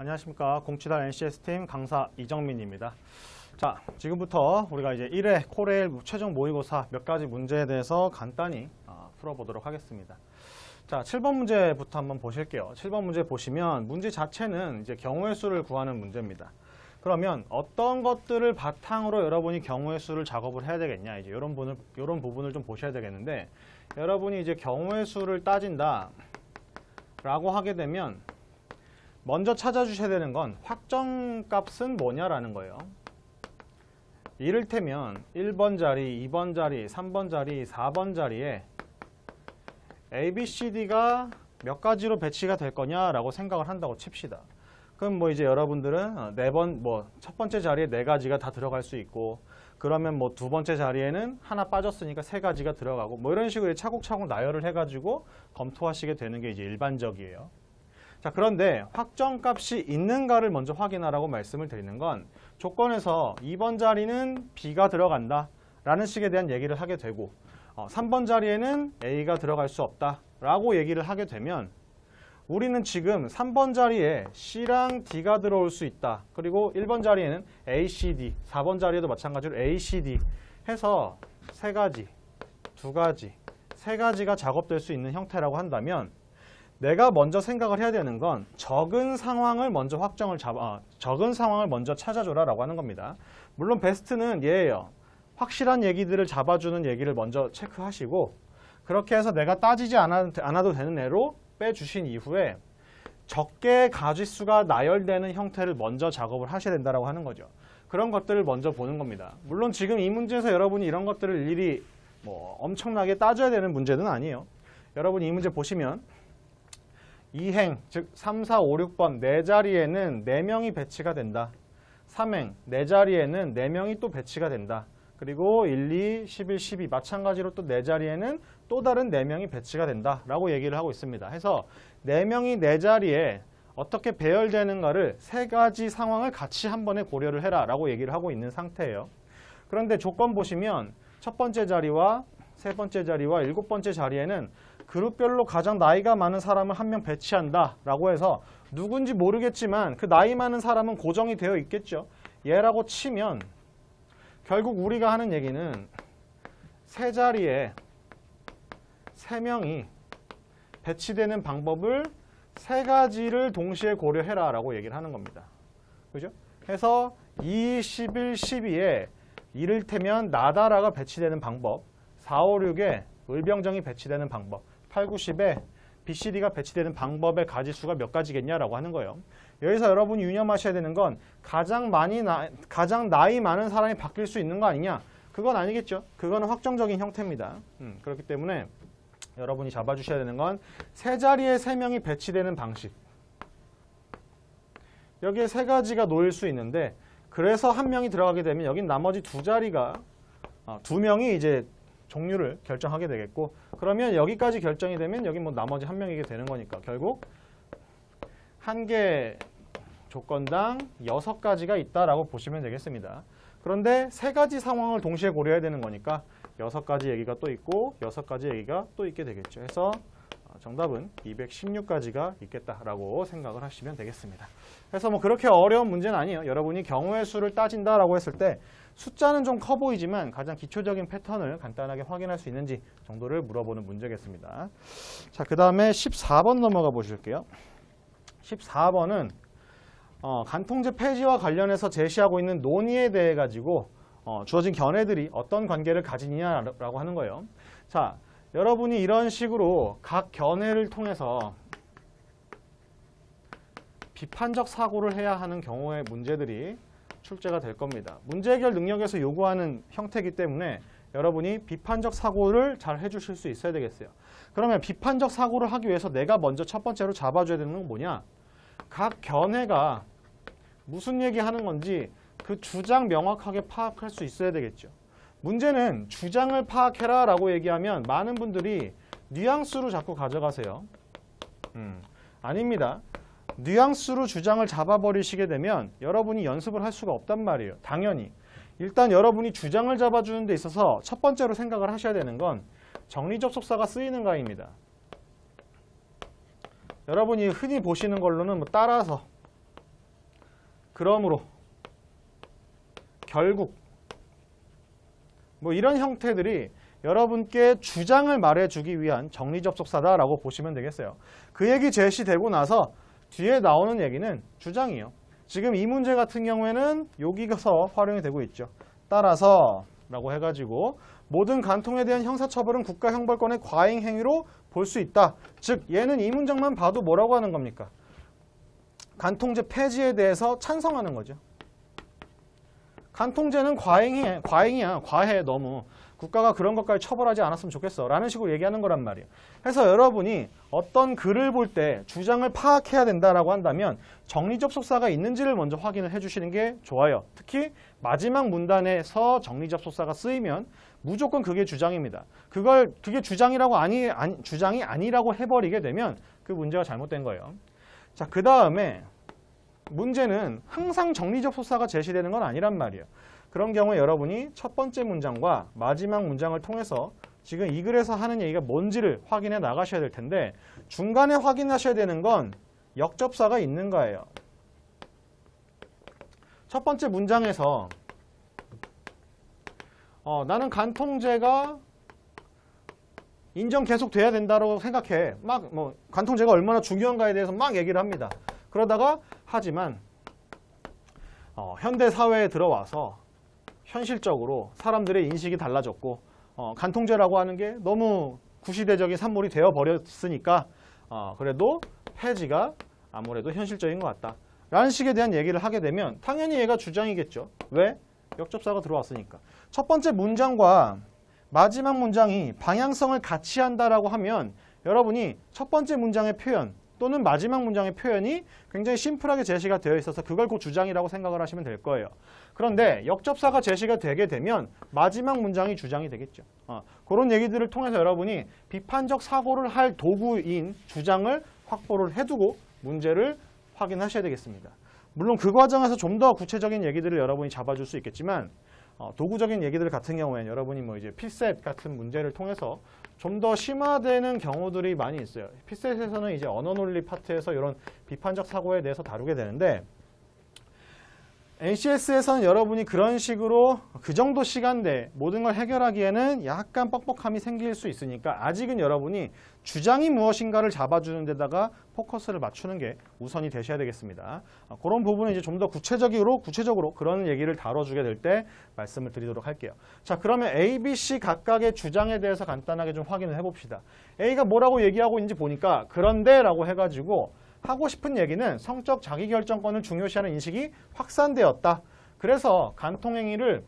안녕하십니까. 공치달 NCS팀 강사 이정민입니다. 자, 지금부터 우리가 이제 1회 코레일 최종 모의고사 몇 가지 문제에 대해서 간단히 풀어보도록 하겠습니다. 자, 7번 문제부터 한번 보실게요. 7번 문제 보시면 문제 자체는 이제 경우의 수를 구하는 문제입니다. 그러면 어떤 것들을 바탕으로 여러분이 경우의 수를 작업을 해야 되겠냐, 이제 이런 부분을 좀 보셔야 되겠는데, 여러분이 이제 경우의 수를 따진다 라고 하게 되면 먼저 찾아주셔야 되는 건 확정값은 뭐냐라는 거예요. 이를테면 1번 자리, 2번 자리, 3번 자리, 4번 자리에 A, B, C, D가 몇 가지로 배치가 될 거냐라고 생각을 한다고 칩시다. 그럼 뭐 이제 여러분들은 첫 번째 자리에 4가지가 다 들어갈 수 있고, 그러면 뭐 두 번째 자리에는 하나 빠졌으니까 3가지가 들어가고, 뭐 이런 식으로 차곡차곡 나열을 해가지고 검토하시게 되는 게 이제 일반적이에요. 자, 그런데 확정값이 있는가를 먼저 확인하라고 말씀을 드리는 건, 조건에서 2번 자리는 B가 들어간다 라는 식에 대한 얘기를 하게 되고, 3번 자리에는 A가 들어갈 수 없다 라고 얘기를 하게 되면, 우리는 지금 3번 자리에 C랑 D가 들어올 수 있다. 그리고 1번 자리에는 A, C, D, 4번 자리에도 마찬가지로 A, C, D 해서 3가지, 2가지, 3가지가 작업될 수 있는 형태라고 한다면, 내가 먼저 생각을 해야 되는 건 적은 상황을 먼저 적은 상황을 먼저 찾아줘라 라고 하는 겁니다. 물론 베스트는 얘예요. 확실한 얘기들을 잡아주는 얘기를 먼저 체크하시고, 그렇게 해서 내가 따지지 않아도 되는 애로 빼주신 이후에 적게 가지수가 나열되는 형태를 먼저 작업을 하셔야 된다고 하는 거죠. 그런 것들을 먼저 보는 겁니다. 물론 지금 이 문제에서 여러분이 이런 것들을 일일이 엄청나게 따져야 되는 문제는 아니에요. 여러분이 이 문제 보시면 2행, 즉 3, 4, 5, 6번 4자리에는 4명이 배치가 된다. 3행, 4자리에는 4명이 또 배치가 된다. 그리고 1, 2, 11, 12 마찬가지로 또 4자리에는 또 다른 4명이 배치가 된다 라고 얘기를 하고 있습니다. 해서 4명이 4자리에 어떻게 배열되는가를 3가지 상황을 같이 한 번에 고려를 해라 라고 얘기를 하고 있는 상태예요. 그런데 조건 보시면 첫 번째 자리와 세 번째 자리와 7번째 자리에는 그룹별로 가장 나이가 많은 사람을 한 명 배치한다 라고 해서 누군지 모르겠지만 그 나이 많은 사람은 고정이 되어 있겠죠. 얘라고 치면 결국 우리가 하는 얘기는 세 자리에 3명이 배치되는 방법을 3가지를 동시에 고려해라 라고 얘기를 하는 겁니다. 그죠? 해서 2, 11, 12에 이를테면 나다라가 배치되는 방법, 4, 5, 6에 을병정이 배치되는 방법, 8, 9, 10에 BCD가 배치되는 방법의 가지수가 몇 가지겠냐라고 하는 거예요. 여기서 여러분이 유념하셔야 되는 건 가장 나이 많은 사람이 바뀔 수 있는 거 아니냐? 그건 아니겠죠. 그거는 확정적인 형태입니다. 그렇기 때문에 여러분이 잡아주셔야 되는 건 세 자리에 3명이 배치되는 방식. 여기에 3가지가 놓일 수 있는데, 그래서 한 명이 들어가게 되면 여긴 나머지 2명이 이제 종류를 결정하게 되겠고, 그러면 여기까지 결정이 되면 여기 뭐 나머지 1명이게 되는 거니까 결국 한 개 조건당 6가지가 있다라고 보시면 되겠습니다. 그런데 3가지 상황을 동시에 고려해야 되는 거니까 6가지 얘기가 또 있고 6가지 얘기가 또 있게 되겠죠. 해서 정답은 216가지가 있겠다라고 생각을 하시면 되겠습니다. 그래서 뭐 그렇게 어려운 문제는 아니에요. 여러분이 경우의 수를 따진다라고 했을 때 숫자는 좀 커 보이지만 가장 기초적인 패턴을 간단하게 확인할 수 있는지 정도를 물어보는 문제겠습니다. 자, 그 다음에 14번 넘어가 보실게요. 14번은 간통죄 폐지와 관련해서 제시하고 있는 논의에 대해 가지고 주어진 견해들이 어떤 관계를 가지느냐라고 하는 거예요. 자, 여러분이 이런 식으로 각 견해를 통해서 비판적 사고를 해야 하는 경우의 문제들이 출제가 될 겁니다. 문제 해결 능력에서 요구하는 형태이기 때문에 여러분이 비판적 사고를 잘 해주실 수 있어야 되겠어요. 그러면 비판적 사고를 하기 위해서 내가 먼저 첫 번째로 잡아줘야 되는 건 뭐냐? 각 견해가 무슨 얘기하는 건지 그 주장 명확하게 파악할 수 있어야 되겠죠. 문제는 주장을 파악해라 라고 얘기하면 많은 분들이 뉘앙스로 자꾸 가져가세요. 아닙니다. 뉘앙스로 주장을 잡아버리시게 되면 여러분이 연습을 할 수가 없단 말이에요. 당연히. 일단 여러분이 주장을 잡아주는 데 있어서 첫 번째로 생각을 하셔야 되는 건 정리접속사가 쓰이는가입니다. 여러분이 흔히 보시는 걸로는 뭐 따라서, 그러므로 결국 뭐 이런 형태들이 여러분께 주장을 말해주기 위한 정리접속사다라고 보시면 되겠어요. 그 얘기 제시되고 나서 뒤에 나오는 얘기는 주장이에요. 지금 이 문제 같은 경우에는 여기서 활용이 되고 있죠. 따라서 라고 해가지고 모든 간통에 대한 형사처벌은 국가형벌권의 과잉행위로 볼 수 있다. 즉 얘는 이 문장만 봐도 뭐라고 하는 겁니까? 간통죄 폐지에 대해서 찬성하는 거죠. 간통죄는 과잉이야. 과해 너무. 국가가 그런 것까지 처벌하지 않았으면 좋겠어 라는 식으로 얘기하는 거란 말이에요. 그래서 여러분이 어떤 글을 볼 때 주장을 파악해야 된다라고 한다면 정리접속사가 있는지를 먼저 확인을 해주시는 게 좋아요. 특히 마지막 문단에서 정리접속사가 쓰이면 무조건 그게 주장입니다. 그게 주장이 아니라고 해버리게 되면 그 문제가 잘못된 거예요. 자, 그 다음에 문제는 항상 정리접속사가 제시되는 건 아니란 말이에요. 그런 경우에 여러분이 첫 번째 문장과 마지막 문장을 통해서 지금 이 글에서 하는 얘기가 뭔지를 확인해 나가셔야 될 텐데 중간에 확인하셔야 되는 건 역접사가 있는가예요. 첫 번째 문장에서 나는 간통죄가 인정 계속 돼야 된다고 생각해. 간통죄가 얼마나 중요한가에 대해서 막 얘기를 합니다. 그러다가 하지만 현대 사회에 들어와서 현실적으로 사람들의 인식이 달라졌고 간통죄라고 하는 게 너무 구시대적인 산물이 되어버렸으니까 그래도 폐지가 아무래도 현실적인 것 같다. 라는 식에 대한 얘기를 하게 되면 당연히 얘가 주장이겠죠. 왜? 역접사가 들어왔으니까. 첫 번째 문장과 마지막 문장이 방향성을 같이 한다라고 하면 여러분이 첫 번째 문장의 표현 또는 마지막 문장의 표현이 굉장히 심플하게 제시가 되어 있어서 그걸 그 주장이라고 생각을 하시면 될 거예요. 그런데 역접사가 제시가 되게 되면 마지막 문장이 주장이 되겠죠. 그런 얘기들을 통해서 여러분이 비판적 사고를 할 도구인 주장을 확보를 해두고 문제를 확인하셔야 되겠습니다. 물론 그 과정에서 좀 더 구체적인 얘기들을 여러분이 잡아줄 수 있겠지만 도구적인 얘기들 같은 경우에는 여러분이 뭐 이제 피셋 같은 문제를 통해서 좀 더 심화되는 경우들이 많이 있어요. 피셋에서는 이제 언어 논리 파트에서 이런 비판적 사고에 대해서 다루게 되는데 NCS에서는 여러분이 그런 식으로 그 정도 시간대에 모든 걸 해결하기에는 약간 뻑뻑함이 생길 수 있으니까 아직은 여러분이 주장이 무엇인가를 잡아주는 데다가 포커스를 맞추는 게 우선이 되셔야 되겠습니다. 그런 부분은 이제 좀 더 구체적으로 그런 얘기를 다뤄주게 될 때 말씀을 드리도록 할게요. 자, 그러면 A, B, C 각각의 주장에 대해서 간단하게 좀 확인을 해봅시다. A가 뭐라고 얘기하고 있는지 보니까 그런데 라고 해가지고 하고 싶은 얘기는 성적 자기결정권을 중요시하는 인식이 확산되었다. 그래서 간통행위를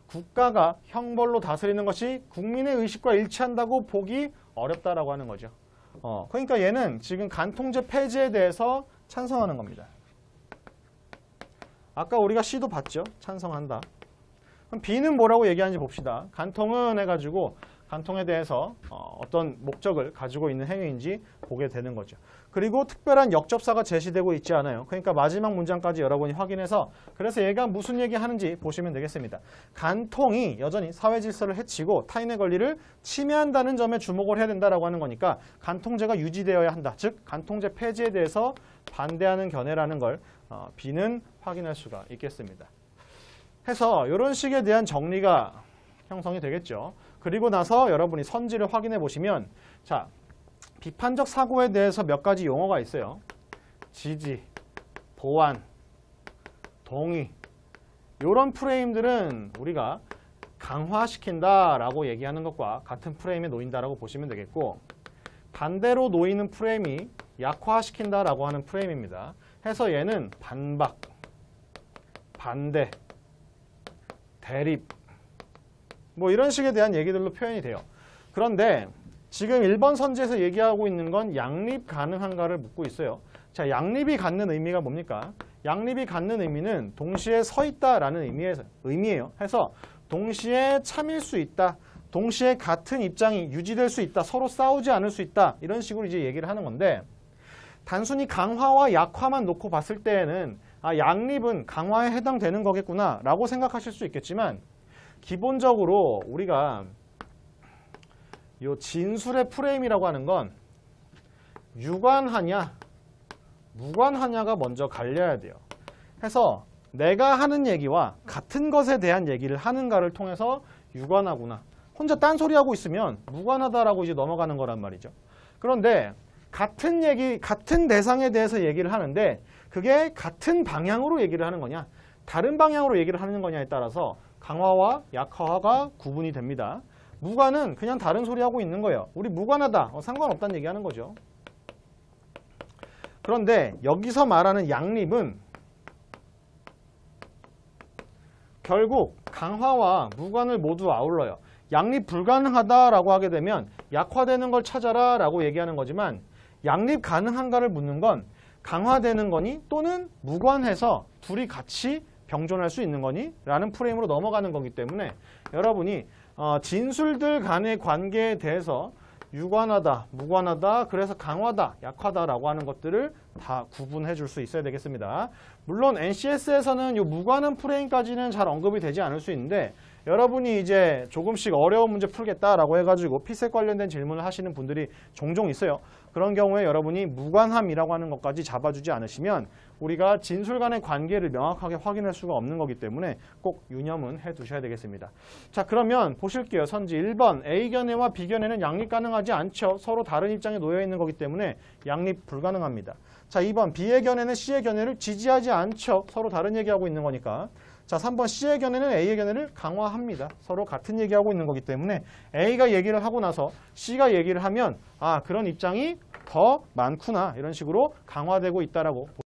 국가가 형벌로 다스리는 것이 국민의 의식과 일치한다고 보기 어렵다라고 하는 거죠. 그러니까 얘는 지금 간통죄 폐지에 대해서 찬성하는 겁니다. 아까 우리가 C도 봤죠? 찬성한다. 그럼 B는 뭐라고 얘기하는지 봅시다. 간통은 해가지고 간통에 대해서 어떤 목적을 가지고 있는 행위인지 보게 되는 거죠. 그리고 특별한 역접사가 제시되고 있지 않아요. 그러니까 마지막 문장까지 여러분이 확인해서 그래서 얘가 무슨 얘기하는지 보시면 되겠습니다. 간통이 여전히 사회 질서를 해치고 타인의 권리를 침해한다는 점에 주목을 해야 된다라고 하는 거니까 간통죄가 유지되어야 한다. 즉 간통죄 폐지에 대해서 반대하는 견해라는 걸 B는 확인할 수가 있겠습니다. 해서 이런 식에 대한 정리가 형성이 되겠죠. 그리고 나서 여러분이 선지를 확인해 보시면 자, 비판적 사고에 대해서 몇 가지 용어가 있어요. 지지, 보완, 동의. 이런 프레임들은 우리가 강화시킨다라고 얘기하는 것과 같은 프레임에 놓인다라고 보시면 되겠고 반대로 놓이는 프레임이 약화시킨다라고 하는 프레임입니다. 해서 얘는 반박, 반대, 대립 뭐 이런 식에 대한 얘기들로 표현이 돼요. 그런데 지금 1번 선지에서 얘기하고 있는 건 양립 가능한가를 묻고 있어요. 자, 양립이 갖는 의미가 뭡니까? 양립이 갖는 의미는 동시에 서 있다라는 의미예요. 해서 동시에 참일 수 있다. 동시에 같은 입장이 유지될 수 있다. 서로 싸우지 않을 수 있다. 이런 식으로 이제 얘기를 하는 건데 단순히 강화와 약화만 놓고 봤을 때에는 양립은 강화에 해당되는 거겠구나 라고 생각하실 수 있겠지만 기본적으로 우리가 이 진술의 프레임이라고 하는 건 유관하냐 무관하냐가 먼저 갈려야 돼요. 해서 내가 하는 얘기와 같은 것에 대한 얘기를 하는가를 통해서 유관하구나. 혼자 딴소리하고 있으면 무관하다라고 이제 넘어가는 거란 말이죠. 그런데 같은 얘기, 같은 대상에 대해서 얘기를 하는데 그게 같은 방향으로 얘기를 하는 거냐, 다른 방향으로 얘기를 하는 거냐에 따라서 강화와 약화가 구분이 됩니다. 무관은 그냥 다른 소리 하고 있는 거예요. 우리 무관하다, 상관없다는 얘기하는 거죠. 그런데 여기서 말하는 양립은 결국 강화와 무관을 모두 아울러요. 양립 불가능하다라고 하게 되면 약화되는 걸 찾아라 라고 얘기하는 거지만 양립 가능한가를 묻는 건 강화되는 거니 또는 무관해서 둘이 같이 병존할 수 있는 거니? 라는 프레임으로 넘어가는 거기 때문에 여러분이 진술들 간의 관계에 대해서 유관하다, 무관하다, 그래서 강화다, 약하다라고 하는 것들을 다 구분해 줄 수 있어야 되겠습니다. 물론 NCS에서는 이 무관한 프레임까지는 잘 언급이 되지 않을 수 있는데 여러분이 이제 조금씩 어려운 문제 풀겠다라고 해가지고 피셋 관련된 질문을 하시는 분들이 종종 있어요. 그런 경우에 여러분이 무관함이라고 하는 것까지 잡아주지 않으시면 우리가 진술 간의 관계를 명확하게 확인할 수가 없는 거기 때문에 꼭 유념은 해두셔야 되겠습니다. 자, 그러면 보실게요. 선지 1번 A견해와 B견해는 양립 가능하지 않죠. 서로 다른 입장에 놓여 있는 거기 때문에 양립 불가능합니다. 자, 2번 B의 견해는 C의 견해를 지지하지 않죠. 서로 다른 얘기하고 있는 거니까. 자, 3번 C의 견해는 A의 견해를 강화합니다. 서로 같은 얘기하고 있는 거기 때문에 A가 얘기를 하고 나서 C가 얘기를 하면 아, 그런 입장이 더 많구나. 이런 식으로 강화되고 있다라고